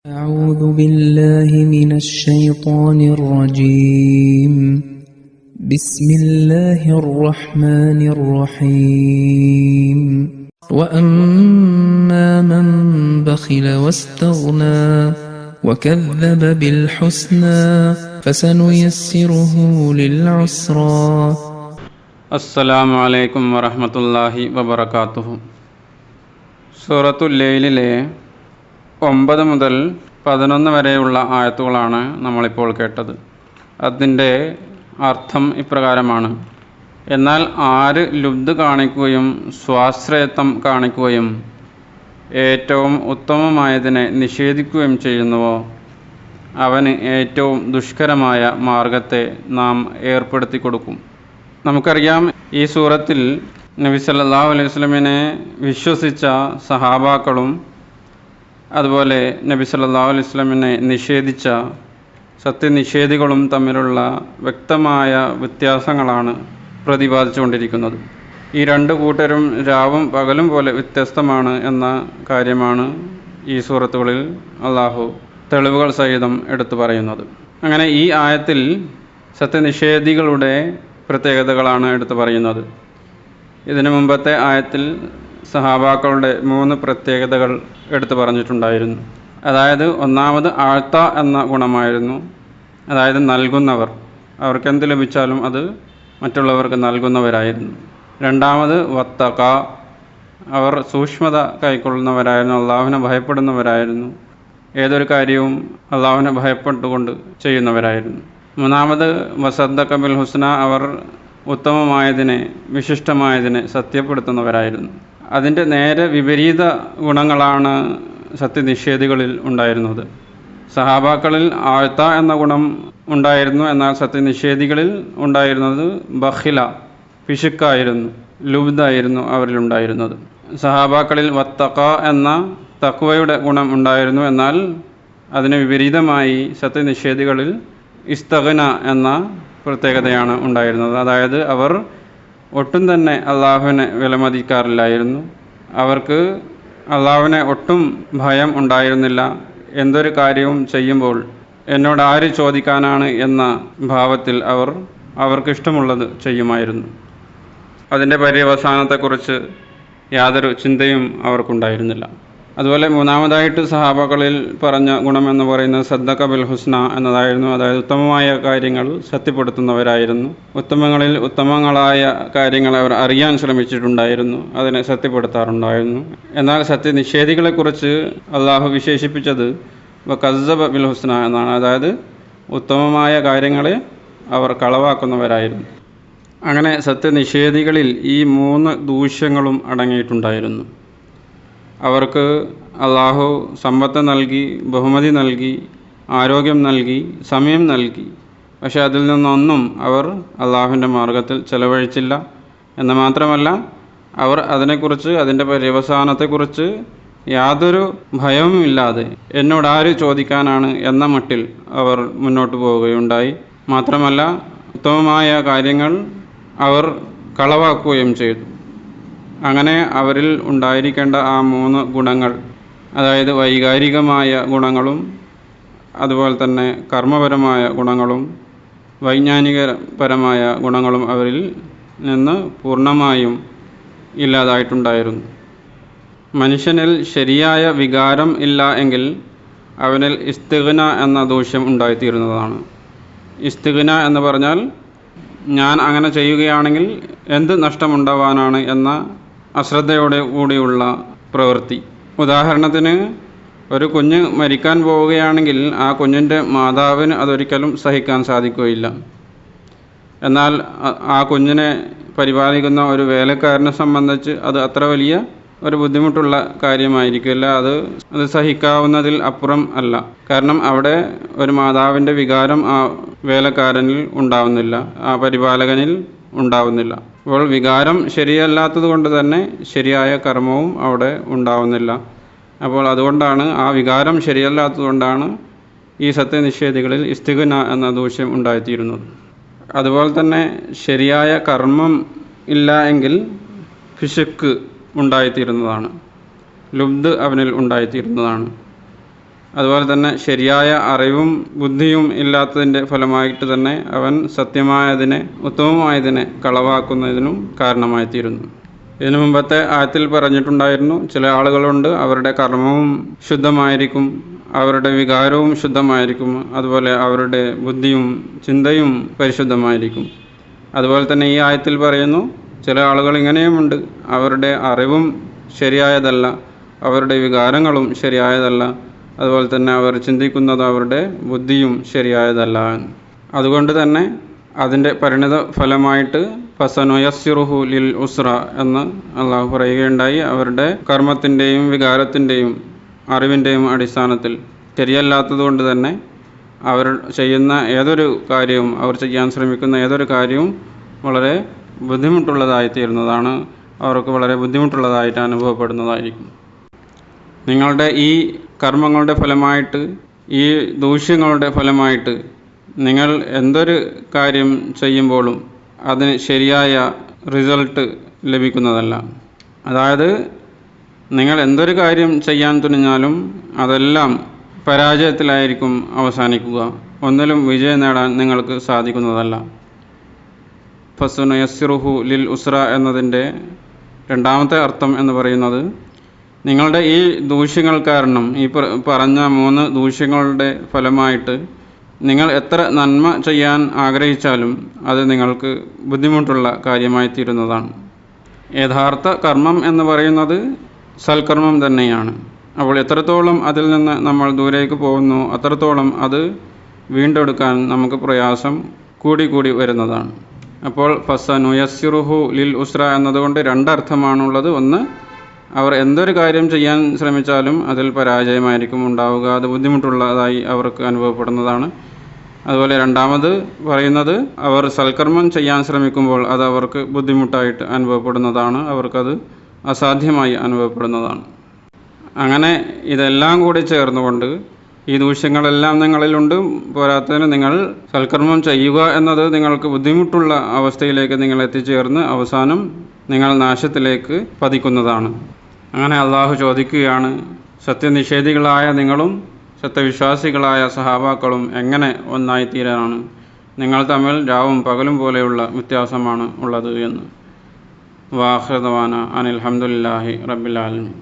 أعوذ بالله من الشيطان الرجيم بسم الله الرحمن الرحيم وأما من بخل واستغنى وكذب بالحسنى فسنيسره للعسرى അസ്സലാമു അലൈക്കും വറഹ്മത്തുള്ളാഹി വബറകാതുഹു. സൂറത്തുൽ ലൈലിലെ 9 മുതൽ 11 വരെയുള്ള ആയത്തുകളാണ് നമ്മളിപ്പോൾ കേട്ടത്. അതിൻ്റെ അർത്ഥം ഇപ്രകാരമാണ്: എന്നാൽ ആര് ലുബ്ധ് കാണിക്കുകയും സ്വാശ്രയത്വം കാണിക്കുകയും ഏറ്റവും ഉത്തമമായതിനെ നിഷേധിക്കുകയും ചെയ്യുന്നുവോ അവന് ഏറ്റവും ദുഷ്കരമായ മാർഗത്തെ നാം ഏർപ്പെടുത്തി കൊടുക്കും. നമുക്കറിയാം, ഈ സൂറത്തിൽ നബി സല്ലല്ലാഹു അലൈഹി വസല്ലമയെ വിശ്വസിച്ച സഹാബാക്കളും അതുപോലെ നബി സല്ലല്ലാഹു അലൈഹി വസല്ലമയെ നിഷേധിച്ച സത്യനിഷേധികളും തമ്മിലുള്ള വ്യക്തമായ വ്യത്യാസങ്ങളാണ് പ്രതിപാദിച്ചുകൊണ്ടിരിക്കുന്നത്. ഈ രണ്ട് കൂട്ടരും രാവും പകലും പോലെ വ്യത്യസ്തമാണ് എന്ന കാര്യമാണ് ഈ സൂറത്തുകളിൽ അള്ളാഹു തെളിവുകൾ സഹിതം എടുത്തു പറയുന്നത്. അങ്ങനെ ഈ ആയത്തിൽ സത്യനിഷേധികളുടെ പ്രത്യേകതകളാണ് എടുത്തു പറയുന്നത്. ഇതിനു മുമ്പത്തെ ആയത്തിൽ സഹാബാക്കളുടെ 3 പ്രത്യേകതകൾ എടുത്തു പറഞ്ഞിട്ടുണ്ടായിരുന്നു. അതായത്, ഒന്നാമത് ആഴ്ത്ത എന്ന ഗുണമായിരുന്നു. അതായത് നൽകുന്നവർ, അവർക്ക് എന്ത് ലഭിച്ചാലും അത് മറ്റുള്ളവർക്ക് നൽകുന്നവരായിരുന്നു. രണ്ടാമത് വത്തഖ, അവർ സൂക്ഷ്മത കൈക്കൊള്ളുന്നവരായിരുന്നു, അള്ളാഹുവിനെ ഭയപ്പെടുന്നവരായിരുന്നു. ഏതൊരു കാര്യവും അള്ളാഹുവിനെ ഭയപ്പെട്ടുകൊണ്ട് ചെയ്യുന്നവരായിരുന്നു. മൂന്നാമത് വസദ്ദഖ ബിൽ ഹുസ്ന, അവർ ഉത്തമമായതിനെ വിശിഷ്ടമായതിനെ സത്യപ്പെടുത്തുന്നവരായിരുന്നു. അതിൻ്റെ നേരെ വിപരീത ഗുണങ്ങളാണ് സത്യനിഷേധികളിൽ ഉണ്ടായിരുന്നത്. സഹാബാക്കളിൽ ആഴ്ത്ത എന്ന ഗുണം ഉണ്ടായിരുന്നു, എന്നാൽ സത്യനിഷേധികളിൽ ഉണ്ടായിരുന്നത് ബഖില, പിശുക്കായിരുന്നു, ലുബ്ധായിരുന്നു അവരിലുണ്ടായിരുന്നത്. സഹാബാക്കളിൽ വത്തഖ എന്ന തഖ്വയുടെ ഗുണം ഉണ്ടായിരുന്നു, എന്നാൽ അതിന് വിപരീതമായി സത്യനിഷേധികളിൽ ഇസ്തഗ്ന എന്ന പ്രത്യേകതയാണ് ഉണ്ടായിരുന്നത്. അതായത്, അവർ ഒട്ടും തന്നെ അള്ളാഹുവിനെ വിലമതിക്കാറില്ലായിരുന്നു. അവർക്ക് അള്ളാഹുവിനെ ഒട്ടും ഭയം ഉണ്ടായിരുന്നില്ല. എന്തൊരു കാര്യവും ചെയ്യുമ്പോൾ എന്നോട് ആര് ചോദിക്കാനാണ് എന്ന ഭാവത്തിൽ അവർക്കിഷ്ടമുള്ളത് ചെയ്യുമായിരുന്നു. അതിൻ്റെ പര്യവസാനത്തെക്കുറിച്ച് യാതൊരു ചിന്തയും അവർക്കുണ്ടായിരുന്നില്ല. അതുപോലെ മൂന്നാമതായിട്ട് സഹാബകളിൽ പറഞ്ഞ ഗുണമെന്ന് പറയുന്നത് സദ്ദഖ ബിൽ ഹുസ്ന എന്നതായിരുന്നു. അതായത്, ഉത്തമമായ കാര്യങ്ങൾ സത്യപ്പെടുത്തുന്നവരായിരുന്നു. ഉത്തമങ്ങളിൽ ഉത്തമങ്ങളായ കാര്യങ്ങൾ അവർ അറിയാൻ ശ്രമിച്ചിട്ടുണ്ടായിരുന്നു, അതിനെ സത്യപ്പെടുത്താറുണ്ടായിരുന്നു. എന്നാൽ സത്യനിഷേധികളെക്കുറിച്ച് അള്ളാഹു വിശേഷിപ്പിച്ചത് വകസ്സബ ബിൽ ഹുസ്ന എന്നാണ്. അതായത്, ഉത്തമമായ കാര്യങ്ങളെ അവർ കളവാക്കുന്നവരായിരുന്നു. അങ്ങനെ സത്യനിഷേധികളിൽ ഈ 3 ദൂഷ്യങ്ങളും അടങ്ങിയിട്ടുണ്ടായിരുന്നു. അവർക്ക് അള്ളാഹു സമ്പത്ത് നൽകി, ബഹുമതി നൽകി, ആരോഗ്യം നൽകി, സമയം നൽകി. പക്ഷേ അതിൽ നിന്നൊന്നും അവർ അള്ളാഹുവിൻ്റെ മാർഗത്തിൽ ചെലവഴിച്ചില്ല. എന്ന് മാത്രമല്ല, അവർ അതിനെക്കുറിച്ച്, അതിൻ്റെ പര്യവസാനത്തെക്കുറിച്ച് യാതൊരു ഭയവുമില്ലാതെ എന്നോട് ആര് ചോദിക്കാനാണ് എന്ന മട്ടിൽ അവർ മുന്നോട്ട് പോവുകയുണ്ടായി. മാത്രമല്ല, ഉത്തമമായ കാര്യങ്ങൾ അവർ കളവാക്കുകയും ചെയ്തു. അങ്ങനെ അവരിൽ ഉണ്ടായിരിക്കേണ്ട ആ 3 ഗുണങ്ങൾ, അതായത് വൈകാരികമായ ഗുണങ്ങളും അതുപോലെ തന്നെ കർമ്മപരമായ ഗുണങ്ങളും വൈജ്ഞാനികപരമായ ഗുണങ്ങളും അവരിൽ നിന്ന് പൂർണ്ണമായും ഇല്ലാതായിട്ടുണ്ടായിരുന്നു. മനുഷ്യനിൽ ശരിയായ വികാരം ഇല്ല എങ്കിൽ അവനിൽ ഇസ്തിഗ്ന എന്ന ദൂഷ്യം ഉണ്ടായിത്തീരുന്നതാണ്. ഇസ്തിഗ്ന എന്ന് പറഞ്ഞാൽ, ഞാൻ അങ്ങനെ ചെയ്യുകയാണെങ്കിൽ എന്ത് നഷ്ടമുണ്ടാവാനാണ് എന്ന അശ്രദ്ധയോടെ കൂടിയുള്ള പ്രവൃത്തി. ഉദാഹരണത്തിന്, ഒരു കുഞ്ഞ് മരിക്കാൻ പോവുകയാണെങ്കിൽ ആ കുഞ്ഞിൻ്റെ മാതാവിന് അതൊരിക്കലും സഹിക്കാൻ സാധിക്കുകയില്ല. എന്നാൽ ആ കുഞ്ഞിനെ പരിപാലിക്കുന്ന ഒരു വേലക്കാരനെ സംബന്ധിച്ച് അത് അത്ര വലിയ ഒരു ബുദ്ധിമുട്ടുള്ള കാര്യമായിരിക്കില്ല. അത് സഹിക്കാവുന്നതിൽ അപ്പുറം അല്ല. കാരണം അവിടെ ഒരു മാതാവിൻ്റെ വികാരം ആ വേലക്കാരനിൽ ഉണ്ടാവുന്നില്ല, ആ പരിപാലകനിൽ ഉണ്ടാവുന്നില്ല. അപ്പോൾ വികാരം ശരിയല്ലാത്തത് കൊണ്ട് തന്നെ ശരിയായ കർമ്മവും അവിടെ ഉണ്ടാവുന്നില്ല. അപ്പോൾ അതുകൊണ്ടാണ്, ആ വികാരം ശരിയല്ലാത്തത് കൊണ്ടാണ് ഈ സത്യനിഷേധികളിൽ ഇസ്തിഗ്ന എന്ന ദൂഷ്യം ഉണ്ടായിത്തീരുന്നത്. അതുപോലെ തന്നെ ശരിയായ കർമ്മം ഇല്ല എങ്കിൽ പിശുക്ക് ഉണ്ടായിത്തീരുന്നതാണ്, ലുബ്ധ് അവനിൽ ഉണ്ടായിത്തീരുന്നതാണ്. അതുപോലെ തന്നെ ശരിയായ അറിവും ബുദ്ധിയും ഇല്ലാത്തതിൻ്റെ ഫലമായിട്ട് തന്നെ അവൻ സത്യമായതിനെ ഉത്തമമായതിനെ കളവാക്കുന്നതിനും കാരണമായിത്തീരുന്നു. ഇതിനു മുമ്പത്തെ ആയത്തിൽ പറഞ്ഞിട്ടുണ്ടായിരുന്നു, ചില ആളുകളുണ്ട് അവരുടെ കർമ്മവും ശുദ്ധമായിരിക്കും, അവരുടെ വികാരവും ശുദ്ധമായിരിക്കും, അതുപോലെ അവരുടെ ബുദ്ധിയും ചിന്തയും പരിശുദ്ധമായിരിക്കും. അതുപോലെ തന്നെ ഈ ആയത്തിൽ പറയുന്നു, ചില ആളുകൾ ഇങ്ങനെയുമുണ്ട്, അവരുടെ അറിവും ശരിയായതല്ല, അവരുടെ വികാരങ്ങളും ശരിയായതല്ല, അതുപോലെ തന്നെ അവർ ചിന്തിക്കുന്നത് അവരുടെ ബുദ്ധിയും ശരിയായതല്ല. അതുകൊണ്ട് തന്നെ അതിൻ്റെ പരിണിത ഫലമായിട്ട് ഫസനുയസ്സിറുഹു ലിൽ ഉസ്ര എന്ന് അള്ളാഹു പറയുകയുണ്ടായി. അവരുടെ കർമ്മത്തിൻ്റെയും വികാരത്തിൻ്റെയും അറിവിൻ്റെയും അടിസ്ഥാനത്തിൽ ശരിയല്ലാത്തതുകൊണ്ട് തന്നെ അവർ ചെയ്യുന്ന ഏതൊരു കാര്യവും, അവർ ചെയ്യാൻ ശ്രമിക്കുന്ന ഏതൊരു കാര്യവും വളരെ ബുദ്ധിമുട്ടുള്ളതായിത്തീരുന്നതാണ്, അവർക്ക് വളരെ ബുദ്ധിമുട്ടുള്ളതായിട്ട് അനുഭവപ്പെടുന്നതായിരിക്കും. നിങ്ങളുടെ ഈ കർമ്മങ്ങളുടെ ഫലമായിട്ട്, ഈ ദൂഷ്യങ്ങളുടെ ഫലമായിട്ട് നിങ്ങൾ എന്തൊരു കാര്യം ചെയ്യുമ്പോഴും അതിന് ശരിയായ റിസൾട്ട് ലഭിക്കുന്നതല്ല. അതായത് നിങ്ങൾ എന്തൊരു കാര്യം ചെയ്യാൻ തുനിഞ്ഞാലും അതെല്ലാം പരാജയത്തിലായിരിക്കും അവസാനിക്കുക, ഒന്നിലും വിജയം നേടാൻ നിങ്ങൾക്ക് സാധിക്കുന്നതല്ല. ഫസനുയസ്സിറുഹു ലിൽ ഉസ്ര എന്നതിൻ്റെ രണ്ടാമത്തെ അർത്ഥം എന്ന് പറയുന്നത്, നിങ്ങളുടെ ഈ ദൂഷ്യങ്ങൾ കാരണം, ഈ പറഞ്ഞ 3 ദൂഷ്യങ്ങളുടെ ഫലമായിട്ട് നിങ്ങൾ എത്ര നന്മ ചെയ്യാൻ ആഗ്രഹിച്ചാലും അത് നിങ്ങൾക്ക് ബുദ്ധിമുട്ടുള്ള കാര്യമായിത്തീരുന്നതാണ്. യഥാർത്ഥ കർമ്മം എന്ന് പറയുന്നത് സൽക്കർമ്മം തന്നെയാണ്. അപ്പോൾ എത്രത്തോളം അതിൽ നിന്ന് നമ്മൾ ദൂരേക്ക് പോകുന്നു അത്രത്തോളം അത് വീണ്ടെടുക്കാൻ നമുക്ക് പ്രയാസം കൂടി വരുന്നതാണ്. അപ്പോൾ ഫസനുയസ്സിറുഹു ലിൽ ഉസ്ര എന്നതുകൊണ്ട് 2 അർത്ഥമാണുള്ളത്. ഒന്ന്, അവർ എന്തൊരു കാര്യം ചെയ്യാൻ ശ്രമിച്ചാലും അതിൽ പരാജയമായിരിക്കും ഉണ്ടാവുക, അത് ബുദ്ധിമുട്ടുള്ളതായി അവർക്ക് അനുഭവപ്പെടുന്നതാണ്. അതുപോലെ രണ്ടാമത് പറയുന്നത്, അവർ സൽക്കർമ്മം ചെയ്യാൻ ശ്രമിക്കുമ്പോൾ അത് അവർക്ക് ബുദ്ധിമുട്ടായിട്ട് അനുഭവപ്പെടുന്നതാണ്, അവർക്കത് അസാധ്യമായി അനുഭവപ്പെടുന്നതാണ്. അങ്ങനെ ഇതെല്ലാം കൂടി ചേർന്നുകൊണ്ട് ഈ ദൂഷ്യങ്ങളെല്ലാം നിങ്ങളിലുണ്ട്, പോരാത്തതിന് നിങ്ങൾ സൽക്കർമ്മം ചെയ്യുക എന്നത് നിങ്ങൾക്ക് ബുദ്ധിമുട്ടുള്ള അവസ്ഥയിലേക്ക് നിങ്ങൾ എത്തിച്ചേർന്ന് അവസാനം നിങ്ങൾ നാശത്തിലേക്ക് പതിക്കുന്നതാണ്. അങ്ങനെ അള്ളാഹു ചോദിക്കുകയാണ്, സത്യനിഷേധികളായ നിങ്ങളും സത്യവിശ്വാസികളായ സഹാബാക്കളും എങ്ങനെ ഒന്നായിത്തീരാനാണ്? നിങ്ങൾ തമ്മിൽ രാവും പകലും പോലെയുള്ള വ്യത്യാസമാണ് ഉള്ളത് എന്ന്. വാഖിറു ദഅ്വാനാ അനിൽ ഹംദുലില്ലാഹി റബ്ബിൽ ആലമീൻ.